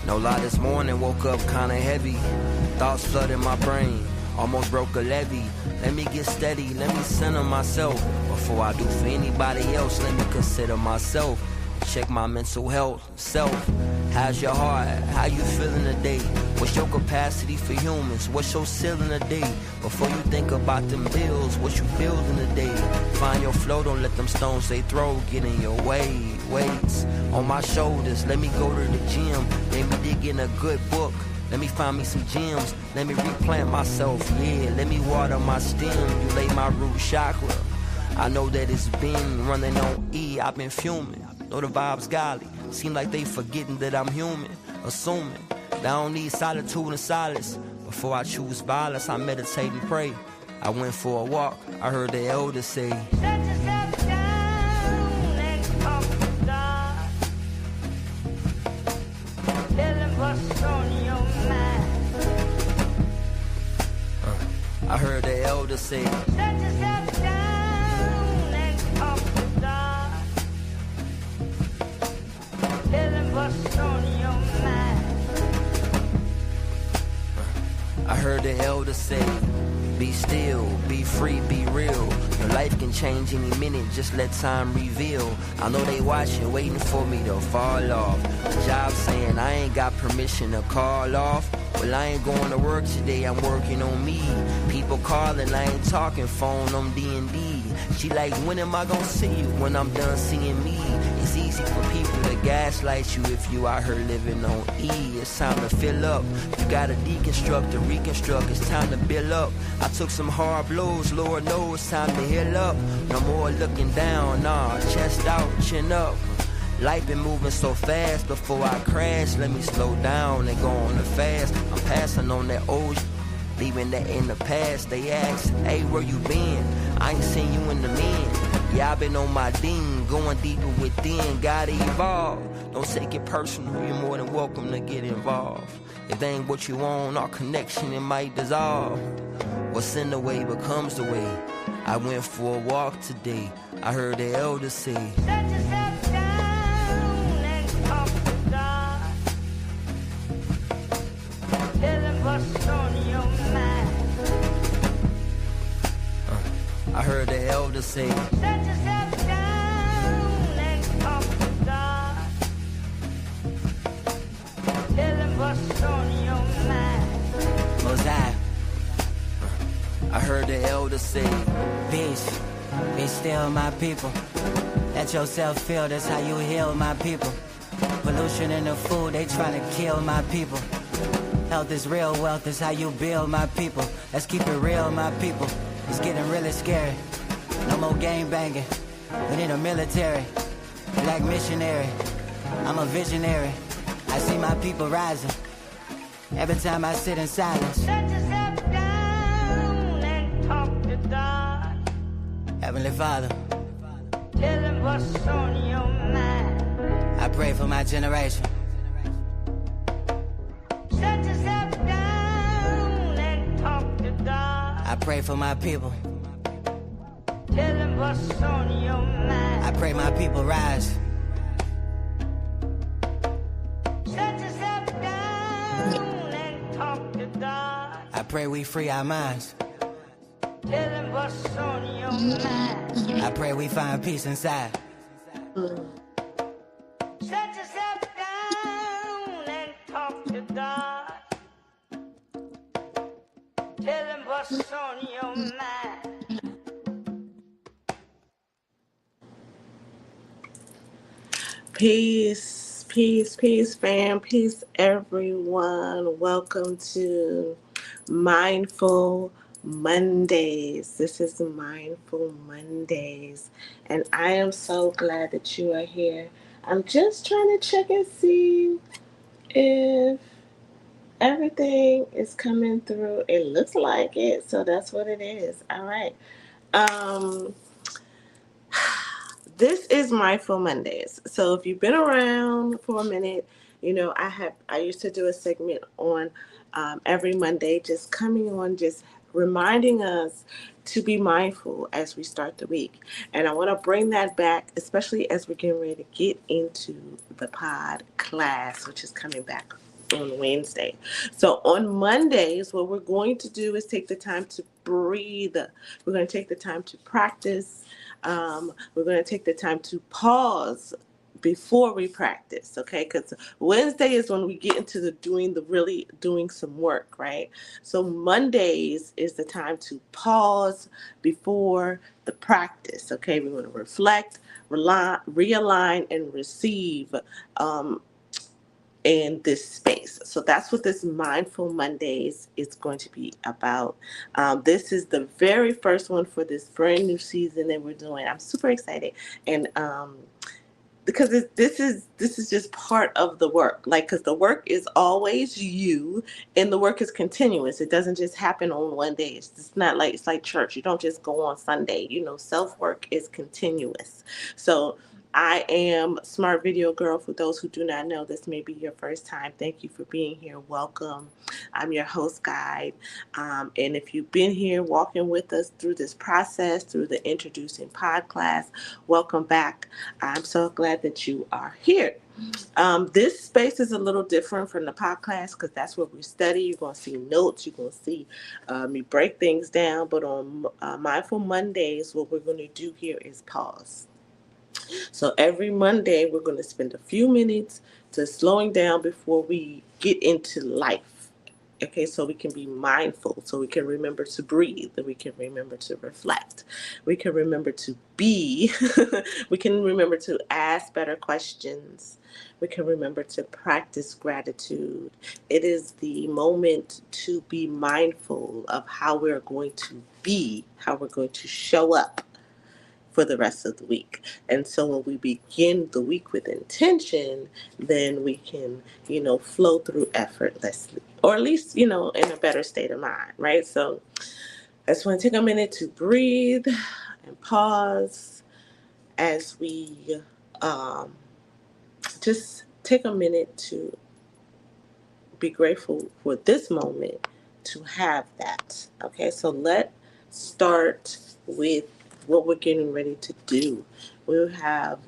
No lie, this morning woke up kinda heavy. Thoughts flooding my brain, almost broke a levee. Let me get steady, let me center myself. Before I do for anybody else, let me consider myself. Check my mental health, self. How's your heart? How you feeling today? What's your capacity for humans? What's your ceiling today? Before you think about them bills, what you building today? Find your flow, don't let them stones they throw get in your way. Weights on my shoulders, let me go to the gym. Let me dig in a good book. Let me find me some gems. Let me replant myself, yeah. Let me water my stem. You lay my root chakra. I know that it's been running on E. I've been fuming. Know the vibes golly. Seem like they forgetting that I'm human. Assuming that I don't need solitude and solace. Before I choose violence, I meditate and pray. I went for a walk. I heard the elders say, Set yourself down and talk to God. Tell him what's on your mind. I heard the elders say, Set yourself down and talk to God. Tell him what's on your mind. I heard the elders say, be still, be free, be real. Your life can change any minute, just let time reveal. I know they watching, waiting for me to fall off. The job saying I ain't got permission to call off. Well, I ain't going to work today, I'm working on me. People calling, I ain't talking, phone on D&D. She like, when am I gonna see you? When I'm done seeing me. It's easy for people to gaslight you if you out here living on E. It's time to fill up. You gotta deconstruct to reconstruct. It's time to build up. I took some hard blows, Lord knows it's time to heal up. No more looking down, nah, chest out, chin up. Life been moving so fast, before I crash, let me slow down and go on the fast. I'm passing on that old leaving that in the past. They ask, hey, where you been? I ain't seen you in the men. Yeah, I been on my ding, going deeper within, gotta evolve. Don't take it personal, you're more than welcome to get involved. If they ain't what you want, our connection, it might dissolve. What's in the way becomes the way. I went for a walk today, I heard the elders say, Set yourself down and talk to God. Tell him what's on your mind. I heard the elders say, Set yourself down and talk to God. Tell him what's on your mind. Mosiah. I heard the elders say, Peace, be still, my people. Let yourself feel, that's how you heal, my people. Pollution in the food, they trying to kill my people. Health is real, wealth is how you build, my people. Let's keep it real, my people. It's getting really scary. No more gang banging. We need a military, black missionary. I'm a visionary. I see my people rising. Every time I sit in silence. Set yourself down and talk to God. Heavenly Father, Tell him what's on your mind. I pray for my generation. Set yourself down and talk to God. I pray for my people. Tell him what's on your mind. I pray my people rise. Set yourself down and talk to God. I pray we free our minds. Tell him what's on your mind. I pray we find peace inside. Set yourself down and talk to God. Tell him what's on your mind. Peace, peace, peace, fam. Peace, everyone. Welcome to Mindful Mondays. This is Mindful Mondays, and I am so glad that you are here. I'm just trying to check and see if everything is coming through. It looks like it, so that's what it is. All right. This is Mindful Mondays. So if you've been around for a minute, you know I used to do a segment on every Monday, just coming on, just reminding us to be mindful as we start the week. And I want to bring that back, especially as we're getting ready to get into the pod class, which is coming back on Wednesday. So on Mondays, what we're going to do is take the time to breathe. We're going to take the time to practice. We're going to take the time to pause before we practice, okay? Because Wednesday is when we get into the really doing some work, right? So Mondays is the time to pause before the practice, okay? We want to reflect, realign, and receive um, in this space. So that's what this Mindful Mondays is going to be about. This is the very first one for this brand new season that we're doing. I'm super excited. And because this is just part of the work, like, because the work is always you, and the work is continuous. It doesn't just happen on one day. It's just not like, it's like church. You don't just go on Sunday. Self work is continuous. So I am Smart Video Girl. For those who do not know, this may be your first time. Thank you for being here. Welcome. I'm your host guide. And if you've been here walking with us through this process, through the Introducing Pod class, welcome back. I'm so glad that you are here. This space is a little different from the pod class because that's where we study. You're going to see notes. You're going to see me break things down. But on Mindful Mondays, what we're going to do here is pause. So every Monday, we're going to spend a few minutes to slowing down before we get into life. Okay, so we can be mindful, so we can remember to breathe, and we can remember to reflect. We can remember to be. We can remember to ask better questions. We can remember to practice gratitude. It is the moment to be mindful of how we're going to be, how we're going to show up for the rest of the week. And so when we begin the week with intention, then we can, flow through effortlessly, or at least, in a better state of mind, right? So I just want to take a minute to breathe and pause as we just take a minute to be grateful for this moment to have that. Okay, so let's start with what we're getting ready to do. We'll have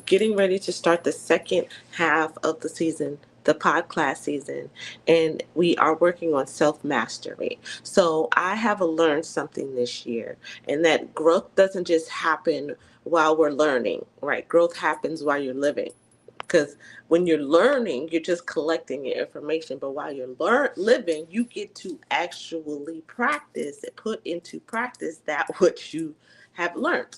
getting ready to start the second half of the season, the podcast season, and we are working on self-mastery. So I have learned something this year, and that growth doesn't just happen while we're learning, right? Growth happens while you're living. Because when you're learning, you're just collecting your information. But while you're living, you get to actually practice and put into practice that which you have learned.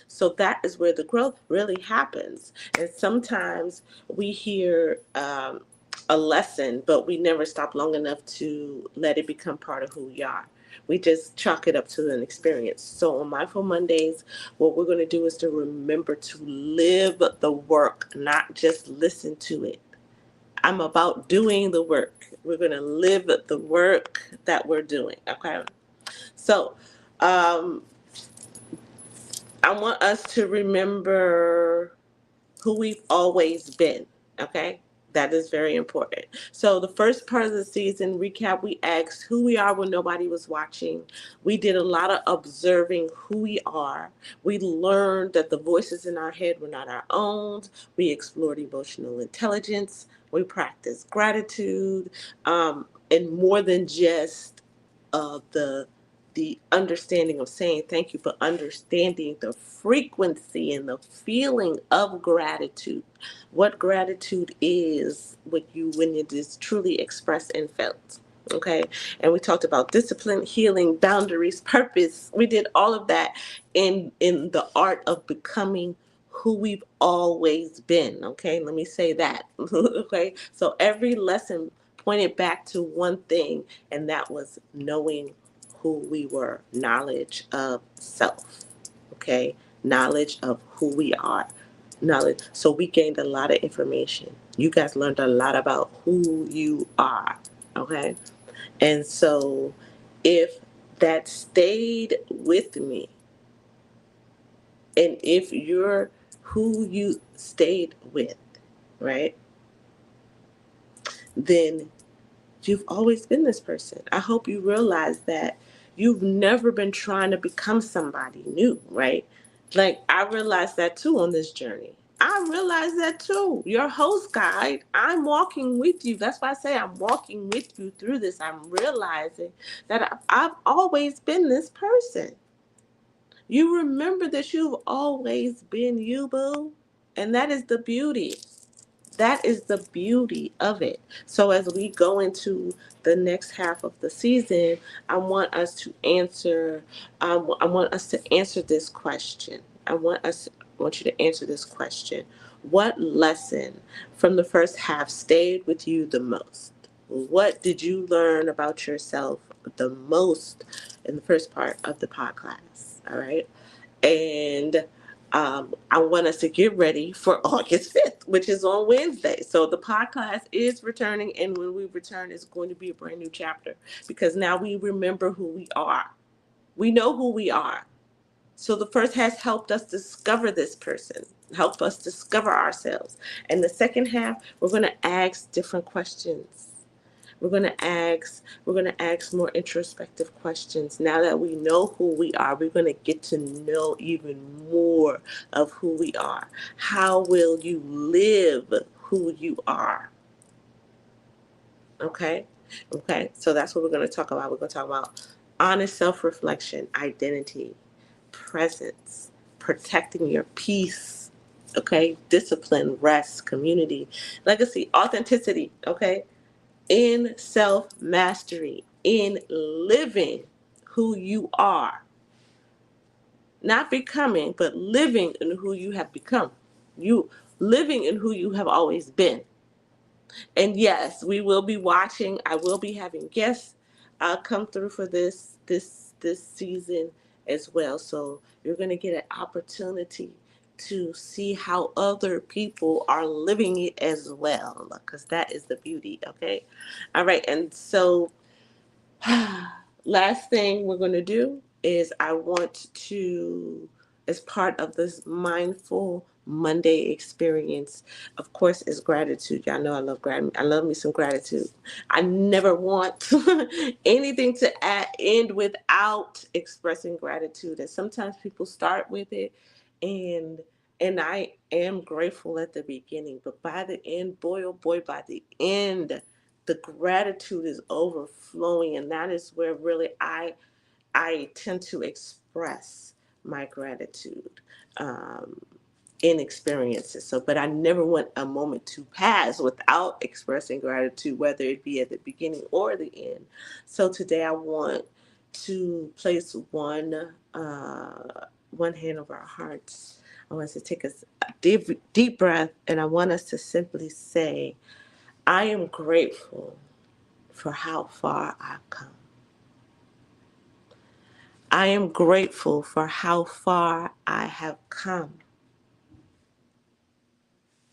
So that is where the growth really happens. And sometimes we hear a lesson, but we never stop long enough to let it become part of who we are. We just chalk it up to an experience. So on Mindful Mondays, what we're going to do is to remember to live the work, not just listen to it. I'm about doing the work. We're going to live the work that we're doing. Okay. So I want us to remember who we've always been. Okay. That is very important. So the first part of the season recap, we asked who we are when nobody was watching. We did a lot of observing who we are. We learned that the voices in our head were not our own. We explored emotional intelligence. We practiced gratitude, and more than just the understanding of saying thank you, but understanding the frequency and the feeling of gratitude. What gratitude is when it is truly expressed and felt. Okay. And we talked about discipline, healing, boundaries, purpose. We did all of that in the art of becoming who we've always been. Okay. Let me say that. Okay. So every lesson pointed back to one thing, and that was knowing who we were, knowledge of self, okay? Knowledge of who we are, knowledge. So we gained a lot of information. You guys learned a lot about who you are, okay? And so if that stayed with me, and if you're who you stayed with, right, then you've always been this person. I hope you realize that you've never been trying to become somebody new, right? Like, I realized that too on this journey. I realize that too. Your host guide, I'm walking with you. That's why I say I'm walking with you through this. I'm realizing that I've always been this person. You remember that you've always been you, boo. And that is the beauty. That is the beauty of it. So as we go into the next half of the season, I want us to answer. I want us to answer this question. I want you to answer this question. What lesson from the first half stayed with you the most? What did you learn about yourself the most in the first part of the podcast? All right. And I want us to get ready for August 5th, which is on Wednesday. So the podcast is returning, and when we return, it's going to be a brand new chapter because now we remember who we are. We know who we are. So the first has helped us discover this person, help us discover ourselves. And the second half, we're going to ask different questions. We're going to ask more introspective questions. Now that we know who we are, we're going to get to know even more of who we are. How will you live who you are? Okay? Okay. So that's what we're going to talk about. We're going to talk about honest self-reflection, identity, presence, protecting your peace, okay? Discipline, rest, community, legacy, authenticity, okay? In self-mastery, in living who you are. Not becoming, but living in who you have become. You living in who you have always been. And yes, we will be watching. I will be having guests come through for this season as well. So you're going to get an opportunity to see how other people are living it as well, because that is the beauty. Okay. All right. And so last thing we're going to do is I want to, as part of this mindful Monday experience, of course, is gratitude. Y'all know I love gratitude. I love me some gratitude. I never want anything to end without expressing gratitude. And sometimes people start with it, and I am grateful at the beginning, but by the end, boy oh boy, by the end, the gratitude is overflowing, and that is where really I tend to express my gratitude in experiences. So, but I never want a moment to pass without expressing gratitude, whether it be at the beginning or the end. So today I want to place one hand over our hearts. I want us to take a deep breath, and I want us to simply say, I am grateful for how far I've come. I am grateful for how far I have come.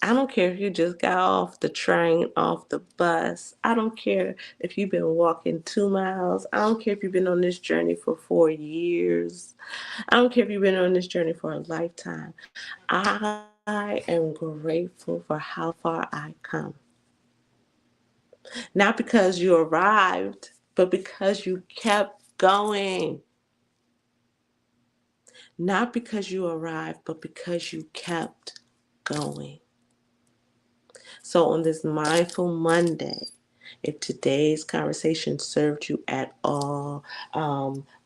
I don't care if you just got off the train, off the bus. I don't care if you've been walking 2 miles. I don't care if you've been on this journey for 4 years. I don't care if you've been on this journey for a lifetime. I am grateful for how far I come. Not because you arrived, but because you kept going. Not because you arrived, but because you kept going. So on this Mindful Monday, if today's conversation served you at all,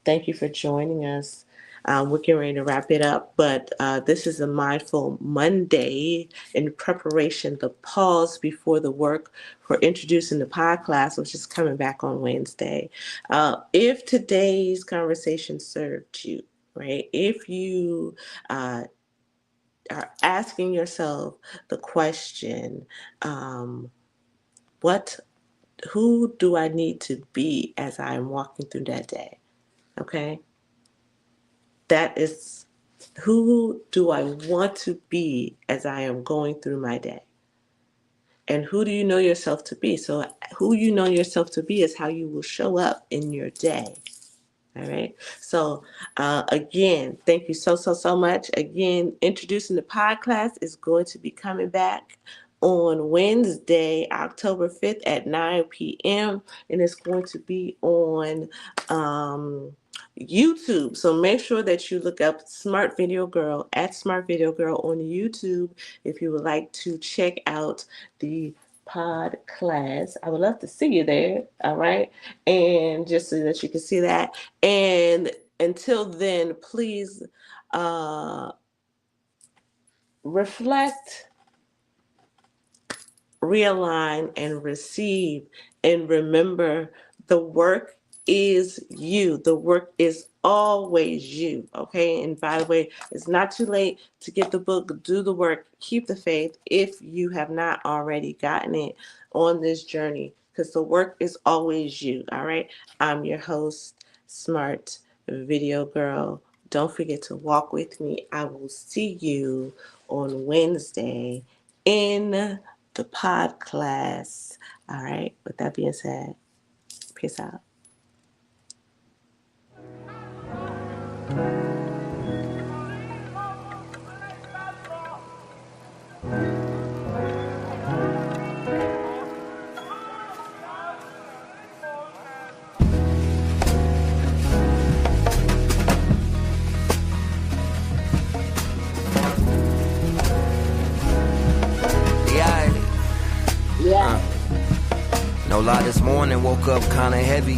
thank you for joining us. We're getting ready to wrap it up, but this is a Mindful Monday in preparation, the pause before the work for introducing the podcast, which is coming back on Wednesday. If today's conversation served you, right? If you are asking yourself the question, who do I need to be as I am walking through that day? Okay? That is, who do I want to be as I am going through my day? And who do you know yourself to be? So who you know yourself to be is how you will show up in your day. All right. So again, thank you so much. Again, introducing the podcast is going to be coming back on Wednesday, October 5th at 9 p.m. And it's going to be on YouTube. So make sure that you look up Smart Video Girl at Smart Video Girl on YouTube if you would like to check out the pod class. I would love to see you there. All right. And just so that you can see that. And until then, please reflect, realign, and receive. And remember, the work is you. The work is always you. Okay. And by the way, it's not too late to get the book. Do the work. Keep the faith if you have not already gotten it on this journey, because the work is always you. All right. I'm your host, Smart Video Girl. Don't forget to walk with me. I will see you on Wednesday in the pod class. All right. With that being said, peace out. No lie, this morning woke up kinda heavy.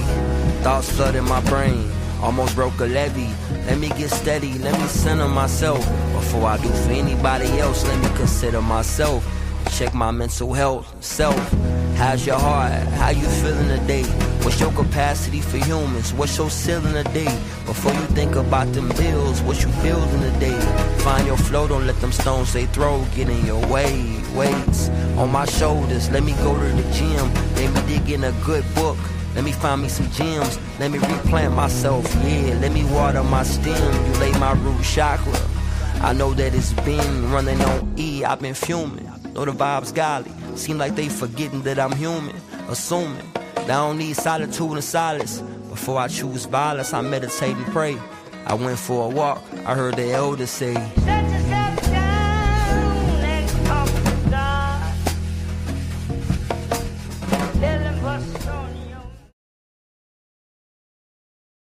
Thoughts flooded my brain, almost broke a levee. Let me get steady, let me center myself. Before I do for anybody else, let me consider myself. Check my mental health, self. How's your heart? How you feeling today? What's your capacity for humans? What's your ceiling today? Before you think about them bills, what you building today? Find your flow, don't let them stones they throw get in your way. Weights on my shoulders, let me go to the gym. Let me dig in a good book. Let me find me some gems. Let me replant myself, yeah. Let me water my stem. You lay my root chakra. I know that it's been running on E. I've been fuming. Know the vibes golly. Seem like they forgetting that I'm human. Assuming that I don't need solitude and solace. Before I choose violence, I meditate and pray. I went for a walk. I heard the elders say